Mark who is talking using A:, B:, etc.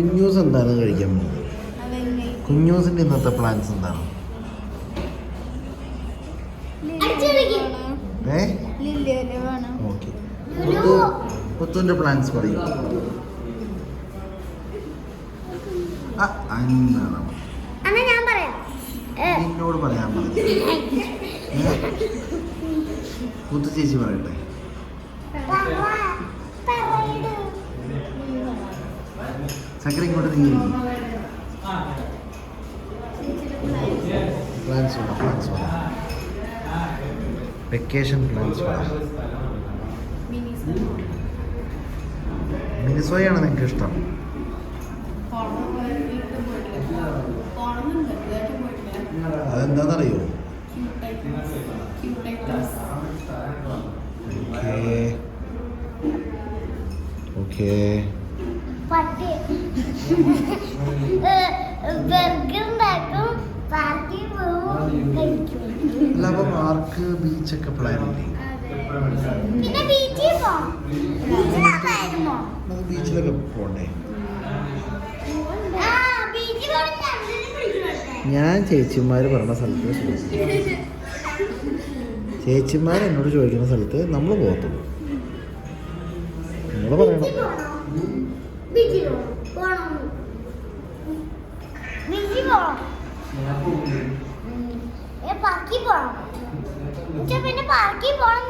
A: കുഞ്ഞൂസ് എന്താണ് കഴിക്കാൻ പോകുന്നത്? കുഞ്ഞൂസിൻ്റെ ഇന്നത്തെ പ്ലാൻസ് എന്താണ്? ഓക്കെ, പുത്തുൻ്റെ പ്ലാൻസ് പറയും. എന്നോട് പറയാൻ പറഞ്ഞു. പുത്തു ചേച്ചി പറയട്ടെ. ചക്കര ഇങ്ങോട്ട് നീങ്ങിയിരിക്കും. പ്ലാൻസ് വേണം. വെക്കേഷൻ പ്ലാൻസ് വേണം. മിനിസോയാണ് നിങ്ങൾക്ക് ഇഷ്ടം? അതെന്താണെന്നറിയോ? ഓക്കേ അല്ല, അപ്പൊ പാർക്ക് ബീച്ചൊക്കെ പ്ലാൻ ഇല്ലേ? ബീച്ചിലൊക്കെ പോണ്ടേ? ഞാൻ ചേച്ചിമാർ പറഞ്ഞ സ്ഥലത്ത് ചേച്ചിമാർ എന്നോട് ചോദിക്കുന്ന സ്ഥലത്ത് നമ്മൾ പോകത്തുള്ളൂ. നിങ്ങൾ പറയണം.
B: പാർക്കിൽ പോണം. പിന്നെ പാർക്കിൽ പോണം.